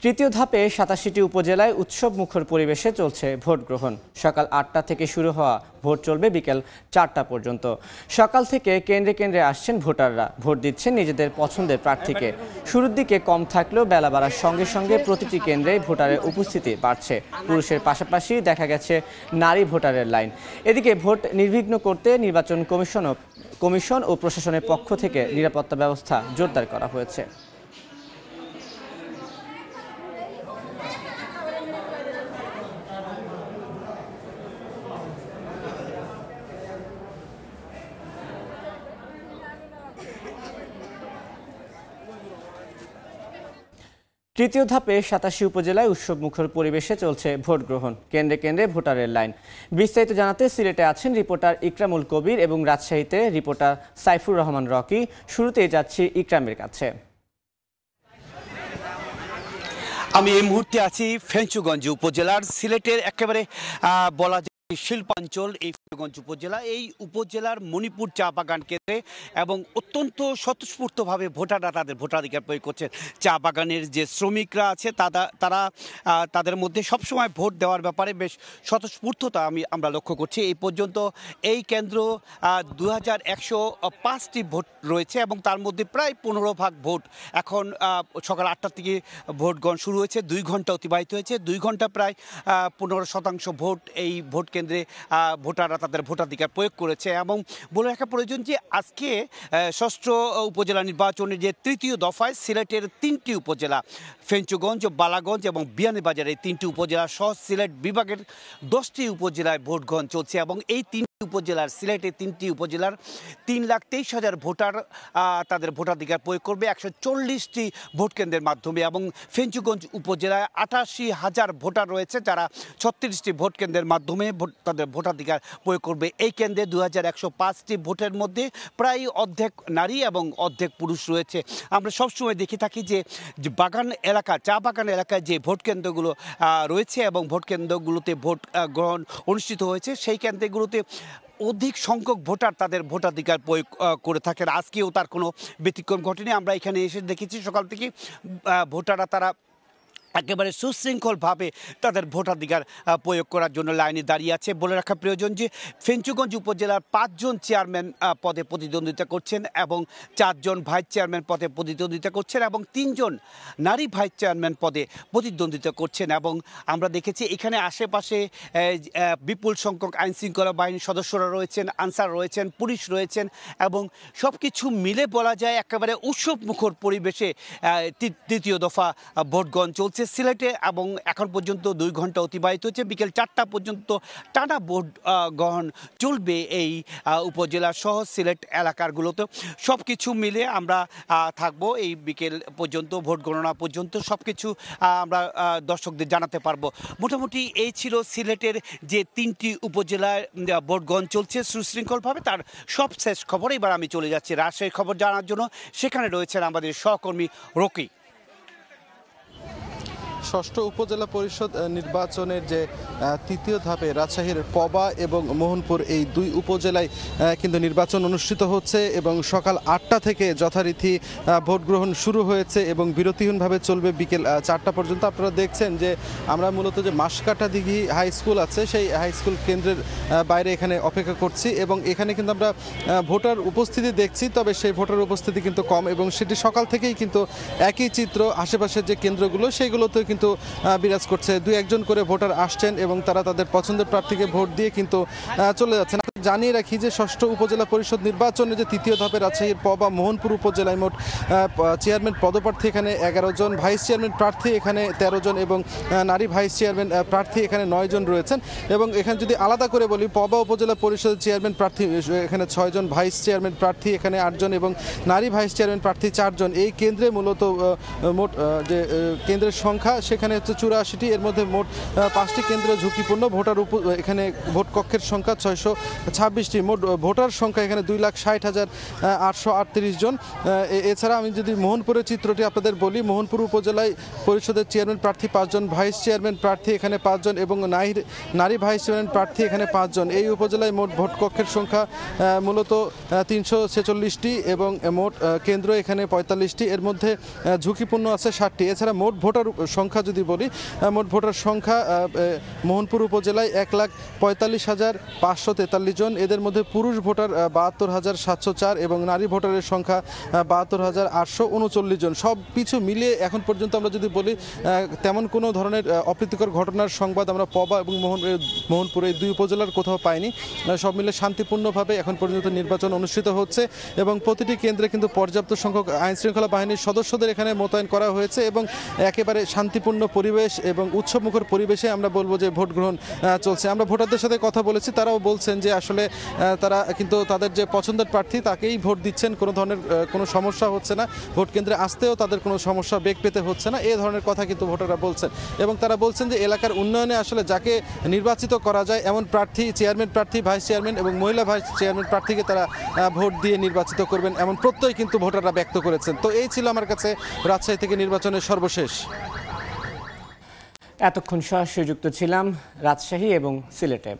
তৃতীয় ধাপে ৮৭টি উপজেলায় উৎসবমুখর পরিবেশে চলছে ভোট গ্রহণ। সকাল ৮টা থেকে শুরু হওয়া ভোট চলবে বিকেল ৪টা পর্যন্ত। সকাল থেকে কেন্দ্রে কেন্দ্রে আসছেন ভোটাররা, ভোট দিচ্ছেন নিজেদের পছন্দের প্রার্থীকে। শুরুর দিকে কম থাকলেও বেলা বাড়ার সঙ্গে সঙ্গে প্রতিটি কেন্দ্রে ভোটারের উপস্থিতি বাড়ছে। পুরুষের পাশাপাশি দেখা গেছে নারী ভোটারের লাইন। এদিকে ভোট নির্বিঘ্ন করতে নির্বাচন কমিশন ও প্রশাসনের পক্ষ থেকে নিরাপত্তা ব্যবস্থা জোরদার করা হয়েছে। তৃতীয় ধাপে ৮৭ উপজেলায় উৎসবমুখর পরিবেশে চলছে ভোট গ্রহণ। কেন্দ্রে কেন্দ্রে ভোটারের লাইন। বিস্তারিত জানাতে সিলেটে আছেন রিপোর্টার ইকরামুল কবির এবং রাজশাহীতে রিপোর্টার সাইফুর রহমান রকি। শুরুতেই যাচ্ছি ইকরামের কাছে। আমি এই মুহূর্তে আছি ফেঞ্চুগঞ্জ উপজেলার সিলেটের একেবারে বলা শিল্পাঞ্চল এই ফেঞ্চুগঞ্জ উপজেলা। এই উপজেলার মণিপুর চা বাগান কেন্দ্রে এবং অত্যন্ত স্বতঃস্ফূর্তভাবে ভোটাররা তাদের ভোটাধিকার প্রয়োগ করছেন। চা বাগানের যে শ্রমিকরা আছে তারা তাদের মধ্যে সবসময় ভোট দেওয়ার ব্যাপারে বেশ স্বতঃস্ফূর্ততা আমরা লক্ষ্য করছি। এই পর্যন্ত এই কেন্দ্র 2105টি ভোট রয়েছে এবং তার মধ্যে প্রায় 15 ভাগ ভোট এখন সকাল 8টা থেকে ভোট গ্রহণ শুরু হয়েছে। 2 ঘন্টা অতিবাহিত হয়েছে। 2 ঘন্টা প্রায় 15% ভোট এই ভোট কেন্দ্রে ভোটাররা তাদের ভোটাধিকার প্রয়োগ করেছে। এবং বলে রাখা প্রয়োজন যে আজকে ষষ্ঠ উপজেলা নির্বাচনের যে তৃতীয় দফায় সিলেটের 3টি উপজেলা ফেঞ্চুগঞ্জ, বালাগঞ্জ এবং বিয়ানীবাজার এই 3টি উপজেলা সহ সিলেট বিভাগের 10টি উপজেলায় ভোট গ্রহণ চলছে। এবং এই উপজেলার সিলেটের 3টি উপজেলার 3,23,000 ভোটার তাদের ভোটাধিকার প্রয়োগ করবে 140টি ভোট কেন্দ্রের মাধ্যমে। এবং ফেঞ্চুগঞ্জ উপজেলায় 88,000 ভোটার রয়েছে যারা 36টি ভোট কেন্দ্রের মাধ্যমে তাদের ভোটাধিকার প্রয়োগ করবে। এই কেন্দ্রে 2105টি ভোটের মধ্যে প্রায় অর্ধেক নারী এবং অর্ধেক পুরুষ রয়েছে। আমরা সবসময় দেখে থাকি যে বাগান এলাকা, চা বাগান এলাকায় যে ভোট কেন্দ্রগুলো রয়েছে এবং ভোট কেন্দ্রগুলোতে ভোট গ্রহণ অনুষ্ঠিত হয়েছে সেই কেন্দ্রগুলোতে অধিক সংখ্যক ভোটার তাদের ভোটাধিকার প্রয়োগ করে থাকেন। আজকেও তার কোনো ব্যতিক্রম ঘটেনি। আমরা এখানে এসে দেখেছি সকাল থেকে ভোটাররা তারা একেবারে সুশৃঙ্খলভাবে তাদের ভোটাধিকার প্রয়োগ করার জন্য লাইনে দাঁড়িয়ে আছে। বলে রাখা প্রয়োজন যে ফেঞ্চুগঞ্জ উপজেলার 5 জন চেয়ারম্যান পদে প্রতিদ্বন্দ্বিতা করছেন এবং 4 জন ভাইস চেয়ারম্যান পদে প্রতিদ্বন্দ্বিতা করছেন এবং 3 জন নারী ভাইস চেয়ারম্যান পদে প্রতিদ্বন্দ্বিতা করছেন। এবং আমরা দেখেছি এখানে আশেপাশে বিপুল সংখ্যক আইনশৃঙ্খলা বাহিনীর সদস্যরা রয়েছেন, আনসার রয়েছেন, পুলিশ রয়েছেন এবং সব কিছু মিলে বলা যায় একেবারে উৎসবমুখর পরিবেশে তৃতীয় দফা ভোটগ্রহণ চলছে সিলেটে। এবং এখন পর্যন্ত 2 ঘন্টা অতিবাহিত হয়েছে। বিকেল 4টা পর্যন্ত টানা ভোট গ্রহণ চলবে এই উপজেলা সহ সিলেট এলাকাগুলোতে। সব কিছু মিলে আমরা থাকবো এই বিকেল পর্যন্ত, ভোট গণনা পর্যন্ত সব কিছু আমরা দর্শকদের জানাতে পারবো। মোটামুটি এই ছিল সিলেটের যে 3টি উপজেলায় ভোট গ্রহণ চলছে সুশৃঙ্খলভাবে তার সব শেষ খবর। এবার আমি চলে যাচ্ছি রাজশাহীর খবর জানার জন্য। সেখানে রয়েছেন আমাদের সহকর্মী রকি। ষষ্ঠ উপজেলা পরিষদ নির্বাচনের যে তৃতীয় ধাপে রাজশাহীর পবা এবং মোহনপুর এই 2 উপজেলায় কিন্তু নির্বাচন অনুষ্ঠিত হচ্ছে এবং সকাল 8টা থেকে যথারীতি ভোট গ্রহণ শুরু হয়েছে এবং বিরতিহীনভাবে চলবে বিকেল 4টা পর্যন্ত। আপনারা দেখছেন যে আমরা মূলত যে মাসকাটা দিঘি হাই স্কুল আছে সেই হাই স্কুল কেন্দ্রের বাইরে এখানে অপেক্ষা করছি এবং এখানে কিন্তু আমরা ভোটার উপস্থিতি দেখছি, তবে সেই ভোটার উপস্থিতি কিন্তু কম এবং সেটি সকাল থেকেই কিন্তু একই চিত্র আশেপাশের যে কেন্দ্রগুলো সেইগুলোতেও কিন্তু বিরাজ করছে। 2-1 করে ভোটার আসছেন এবং তারা তাদের পছন্দের প্রার্থীকে ভোট দিয়ে কিন্তু চলে যাচ্ছেন। জানিয়ে রাখি যে ষষ্ঠ উপজেলা পরিষদ নির্বাচনে যে তৃতীয় ধাপে রাজশাহীর পবা মোহনপুর উপজেলায় মোট চেয়ারম্যান পদপ্রার্থী এখানে 11 জন, ভাইস চেয়ারম্যান প্রার্থী এখানে 13 জন এবং নারী ভাইস চেয়ারম্যান প্রার্থী এখানে 9 জন রয়েছেন। এবং এখানে যদি আলাদা করে বলি, পবা উপজেলা পরিষদের চেয়ারম্যান প্রার্থী এখানে 6 জন, ভাইস চেয়ারম্যান প্রার্থী এখানে 8 জন এবং নারী ভাইস চেয়ারম্যান প্রার্থী 4 জন। এই কেন্দ্রে মূলত মোট যে কেন্দ্রের সংখ্যা সেখানে হচ্ছে 84টি। এর মধ্যে মোট 5টি কেন্দ্র ঝুঁকিপূর্ণ। এখানে ভোট কক্ষের সংখ্যা 26টি। মোট ভোটার সংখ্যা এখানে 2,60,838 জন। এছাড়া আমি যদি মোহনপুরের চিত্রটি আপনাদের বলি, মোহনপুর উপজেলায় পরিষদের চেয়ারম্যান প্রার্থী 5 জন, ভাইস চেয়ারম্যান প্রার্থী এখানে 5 জন এবং নারী ভাইস চেয়ারম্যান প্রার্থী এখানে 5 জন। এই উপজেলায় মোট ভোট কক্ষের সংখ্যা মূলত 346টি এবং মোট কেন্দ্র এখানে 45টি, এর মধ্যে ঝুঁকিপূর্ণ আছে 60টি। এছাড়া মোট ভোটার সংখ্যা যদি বলি, মোট ভোটার সংখ্যা মোহনপুর উপজেলায় 1,45,543 জন। এদের মধ্যে পুরুষ ভোটার 72,704 এবং নারী ভোটারের সংখ্যা 72,839 জন। সব কিছু মিলিয়ে এখন পর্যন্ত আমরা যদি বলি তেমন কোনো ধরনের অপ্রীতিকর ঘটনার সংবাদ আমরা পবা এবং মোহনপুর এই দুই উপজেলার কোথাও পাইনি। সব মিলে শান্তিপূর্ণভাবে এখন পর্যন্ত নির্বাচন অনুষ্ঠিত হচ্ছে এবং প্রতিটি কেন্দ্রে কিন্তু পর্যাপ্ত সংখ্যক আইনশৃঙ্খলা বাহিনীর সদস্যদের এখানে মোতায়েন করা হয়েছে এবং একেবারে শান্তিপূর্ণ পরিবেশ এবং উৎসবমুখর পরিবেশে আমরা বলবো যে ভোট গ্রহণ চলছে। আমরা ভোটারদের সাথে কথা বলেছি, তারাও বলছেন যে আসলে তারা কিন্তু তাদের যে পছন্দের প্রার্থী তাকেই ভোট দিচ্ছেন, কোনো ধরনের কোনো সমস্যা হচ্ছে না, ভোট কেন্দ্রে আসতেও তাদের কোনো সমস্যা বেগ পেতে হচ্ছে না, এই ধরনের কথা কিন্তু ভোটাররা বলছেন। এবং তারা বলছেন যে এলাকার উন্নয়নে আসলে যাকে নির্বাচিত করা যায় এমন প্রার্থী, চেয়ারম্যান প্রার্থী, ভাইস চেয়ারম্যান এবং মহিলা ভাইস চেয়ারম্যান প্রার্থীকে তারা ভোট দিয়ে নির্বাচিত করবেন এমন প্রত্যয় কিন্তু ভোটাররা ব্যক্ত করেছেন। তো এই ছিল আমার কাছে রাজশাহী থেকে নির্বাচনের সর্বশেষ। এতক্ষণ সরাসরি যুক্ত ছিলাম রাজশাহী এবং সিলেটে।